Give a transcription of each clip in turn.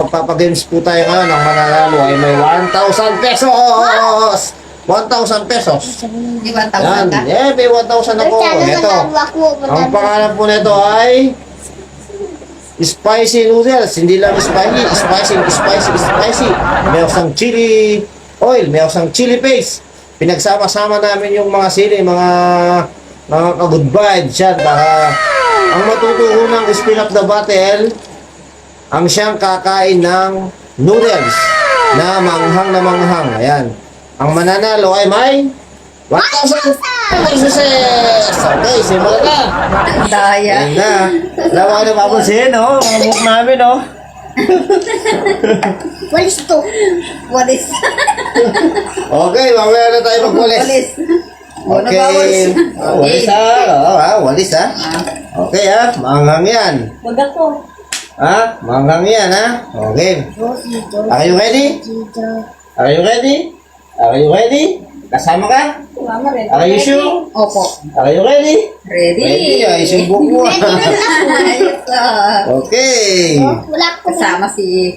magpapagames po tayo ngayon. Ang mananalo ay may 1,000 pesos! 1,000 pesos. Di ba Yan. tawag ka? May 1,000 ako. Ito. Ang pangalan po nito ay spicy noodles. Hindi lang spicy. Meron siyang chili oil. Meron siyang chili paste. Pinagsama-sama namin yung mga sili, mga ka-good vibes yan. Para ang matutuho ng spin up the battle, ang siyang kakain ng noodles na manghang. Ayan. Ang mananalo ay may 1,000 pesos. Okay, simulan na. Daya. Ayan na. Lawa na papansin, no? Mga buhok namin, no? Walis to. Walis. Okay, mamaya na tayo magwalis. Walis. Okay. Walis ha. Walis ha. Okay ha. Manghang yan. Wag ako. Ha? Manghang yan ha. Okay. Are you ready? Are you ready? Are you ready? Kasama ka? Mama, ready? Are you sure? Opo. Are you ready? Ready. Ready. Ay, sumbong mo. Ayos ah. Okay. Wala ko. Kasama si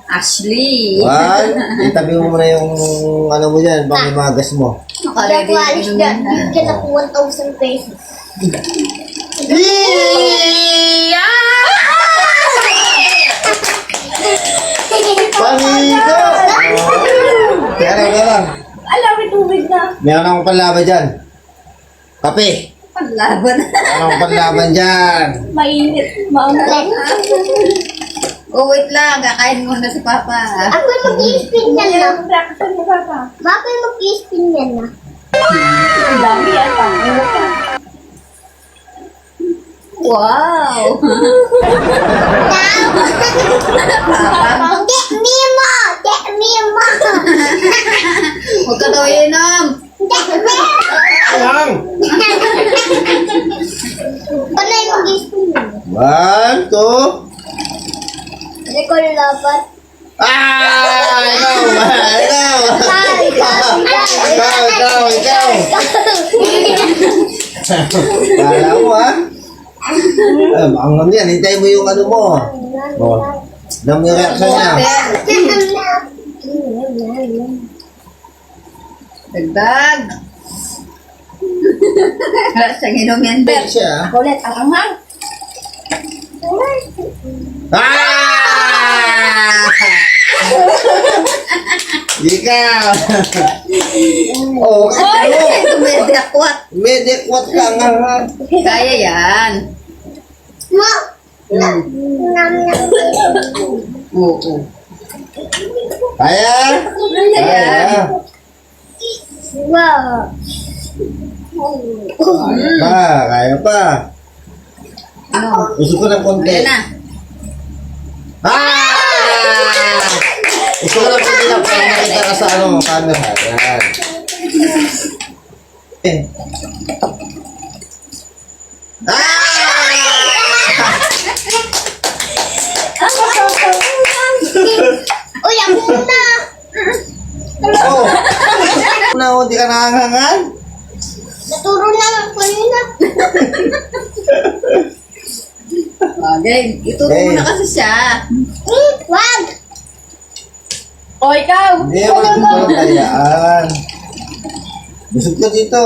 Ashley. One. Itabi mo muna yung ano mo dyan, bang imagas mo. Naka-ready yung Walis inumin dyan. na. Bigyan ako 1,000 pesos. Panigo! Kaya lang. Alam, may tubig na. Meron akong panlaban dyan. Kape. Panlaban. Meron akong panlaban dyan. Mainit. Maunat. Oh, wait lang. Kakain muna si Papa. Ako yung mag-i-spin yan na. Baka yung mag-i-spin yan na. Ang dami yan pa. Wow. Papa. Get me mo! Get me mo! Huwag ka daw inom. Get me! Alang! Paano yung mag-i-spin yan? 1, 2. Hindi ko lapat. Ikaw! Kala mo ha? Ang yan, hintay mo yung ano mo. Dam yung reaction niya. Dagdag. Wala siyang inom yan, Hindi Bert. siya. Ulit, ang anghang. Ikaw! Oh, Oy! Tumedakwat. medikwat ka nga ha. Kaya yan. Mo! Hmm. Nam nam. Oo. Kaya? Kaya. Wow. Kaya pa. Ano? Gusto ko ng konti. Ayan na. Gusto ko ng konti na para nakita ka sa ano, camera. Yan. Uy, ako muna. Oh! Hindi ka nakakangan? Naturo na lang kanina. Okay. Ituro mo na kasi siya. Wag! O, ikaw. Hindi, wag mo lang kayaan. Busog ka dito.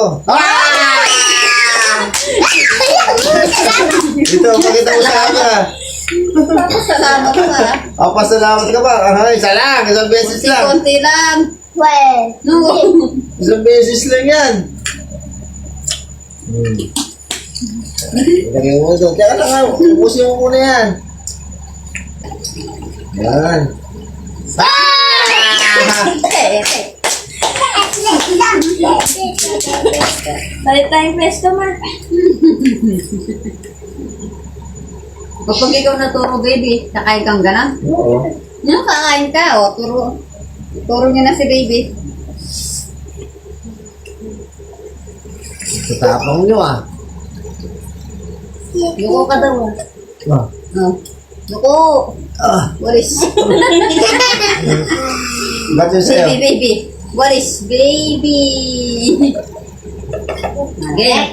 Dito, pakita mo sa camera. Salamat ka. Pasalamat ka ba? Isa lang, isang beses lang. Konti lang. Well, No. Isang beses lang yan. Ilagay mo doon. Teka lang nga, ubusin mo muna yan. Yan. balik tayong customer. Kapag ikaw naturo, baby, nakain kang ganon? Oo. Yung kakain ka, o, turo. Turo niya na si baby. Tatapang nyo ah. Yuko ka daw. Ah. Oh. Yuko. Walis. Ba't yun sa'yo? Baby. Walis. Baby. Okay.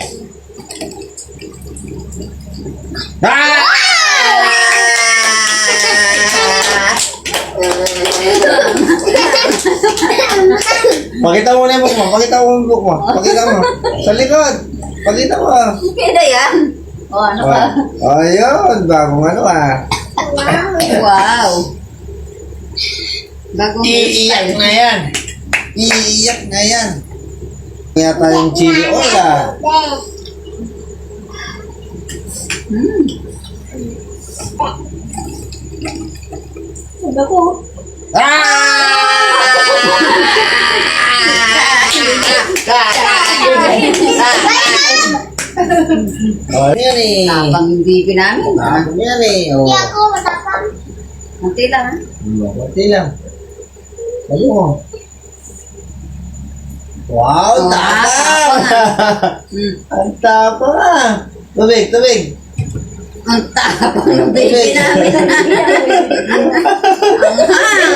Pakita mo na yung book mo. Pakita mo yung book mo. Pakita mo. Sa likod. Pakita mo. Pwede yan. O, ano ka? Oh, yun. Bagong ano ah. Wow. Bagong Iiyak hairstyle. na yan. Iiyak na yan. Kaya tayong chili oil ah. Sabi ko. Oh, yan eh. Habang hindi pinamin. Tapos yan eh. Oh. Hindi ako matapang. Kunti lang, ha? Kunti lang. Ayun mo. Wow, Oh, tapang! Hmm. Ang tapang ah. Tubig, tubig. Ang tapang ng baby namin. Ang hang.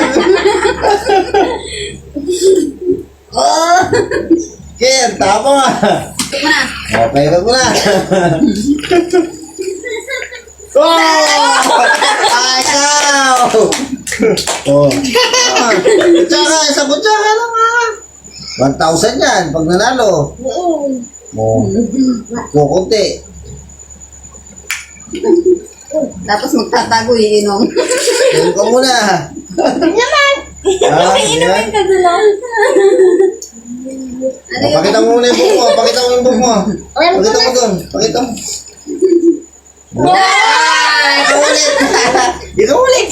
Oh. Kaya, ang tapang ah. Ito mo na. Okay, wag mo na. Oh! Ayaw! Oh. Ah, kutsara, isang kutsara lang ah. 1,000 yan pag nanalo. Oh. Kukunti. Tapos magtatago iinom. Yan ka muna. Naman. Ah, yan. Ka doon. Ano Oh, pakita mo muna yung book mo. Pakita mo yung book mo. Pakita mo doon. Pakita mo. Ay! Ikaw ulit. Ikaw ulit.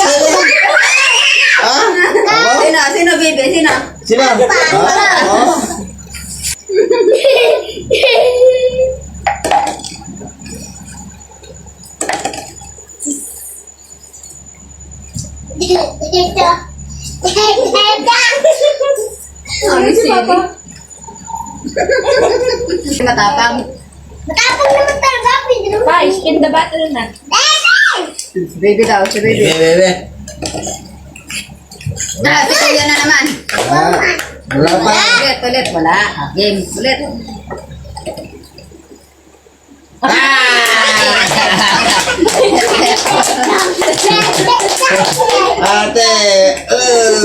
Ha? Ako? Sino, baby? Sino? Sino? Ha? Oh. Dito. Ay, sili. Matapang. Matapang naman talaga. Pwede naman. Pa, spin the bottle na. Baby daw, si baby. Bebe. Ah, si Kuya na naman. Ah, wala pa. Ulit. Wala. Game. Ulit. Ate,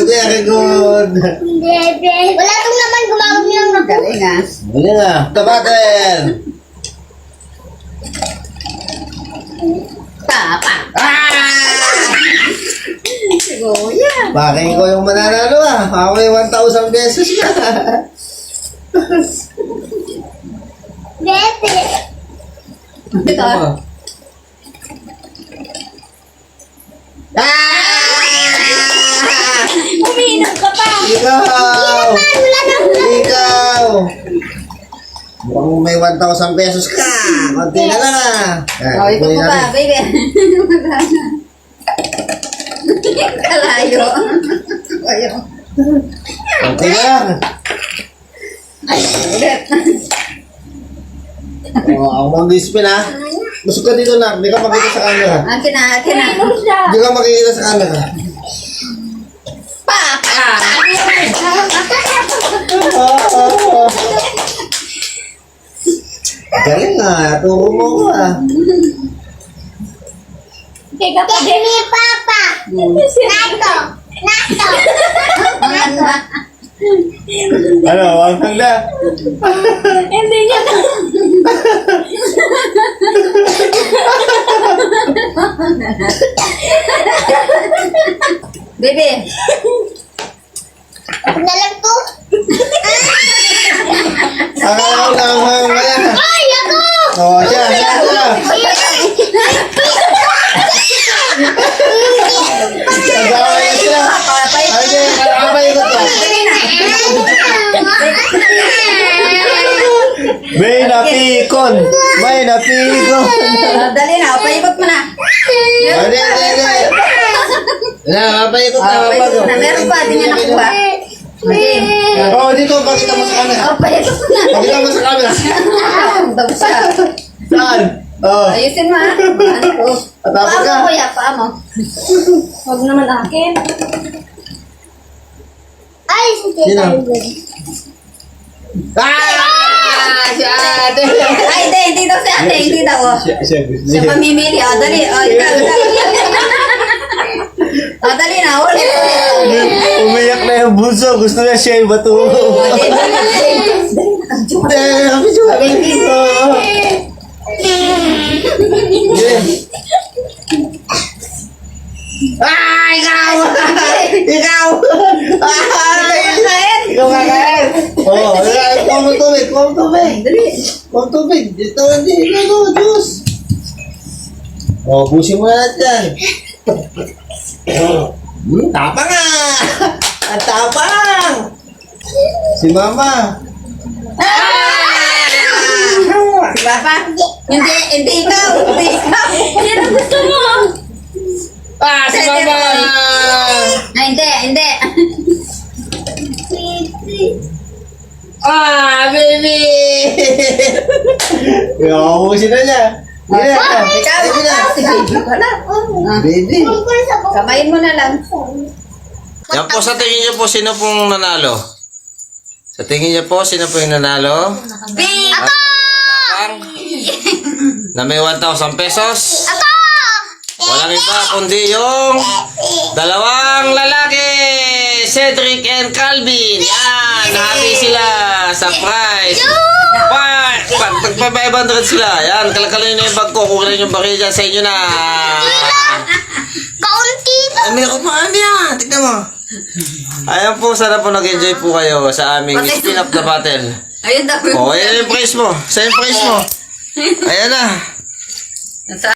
very good. Bebe. Wala tong naman gumawag niyo ng Galing, ah. Ano nga? Tabatel. Tapang. Ah! Si Kuya. Bakit ko yung mananalo ah? Ako may 1,000 pesos na. Bebe. Ito. Ah! Umiinom ka pa. Ikaw! Wala na. Ikaw! Mukhang may 1,000 pesos ka. Kunti na lang ah. Oh, ito po ba, baby? Kalayo. Kalayo. Kunti na lang. Ulit. Oh, ako mag-spin ah. Busog ka dito na. Hindi ka makikita sa camera. Akin na. Hindi ka makikita sa camera. Papa! Galing ah. Turo mo ko ah. Okay ka pa Give din. me papa. Nato. Nato. Ano? Ang handa. Hindi niya na. Baby! Ako na lang to. Ang hang kaya. Ay, ako. Oh, siya. Nagawa niya sila. Ay, di. Apa yung ito? May napikon. May napikon. Dali na, paikot mo na. Ay, di. Na, paikot na. Paikot na. Meron pa, di niya nakuha. Okay. Oh, dito. Pakita mo sa camera. Paikot mo na. Pakita mo sa camera. Tapos ka. Saan? Oh. Ayusin mo, ha? Ano ko? Tapos ka. Paa mo, kuya. Paa mo. Huwag naman akin. Ay, sige. Sino? Ah! Si ate. Ay, hindi daw si ate. Hindi daw. Oh. Siya Siya mamimili. Oh, dali. Oh, ikaw. Dali na, ulit. Umiyak na yung bunso. Gusto niya siya yung bato. Ah, ikaw! Ikaw! Ikaw kakain! Oo, kuha mo tubig, kuha mo tubig. Kuha mo tubig. Dito, hindi. Ikaw, Diyos. O, busin mo na natin. Tapang nga! Ang tapang! Si Mama. Papa? Hindi ikaw. Hindi ikaw. Yan ang gusto mo. Ah, si Mama! Ay, hindi. Ah, baby! Ubusin na niya. Yeah. Ikaw, si baby ko na. Baby. Kamayin mo na lang. Yan po, sa tingin niyo po, sino pong nanalo? Sa tingin niyo po, sino po yung nanalo? Bing! Na may 1,000 pesos? Walang iba kundi yung dalawang lalaki, Cedric and Calvin. Yan, happy sila sa prize. Tagpa-500 sila. Yan, kalkalin nyo yung bag ko. Kukunin yung baki dyan sa inyo na. Kaunti na. Ay, meron pa. Ano yan? Tignan mo. Ayan po, sana po nag-enjoy po kayo sa aming spin up na battle. Ayun daw. O, ayan yung prize mo. Sa yung prize mo. Ayan na. Sa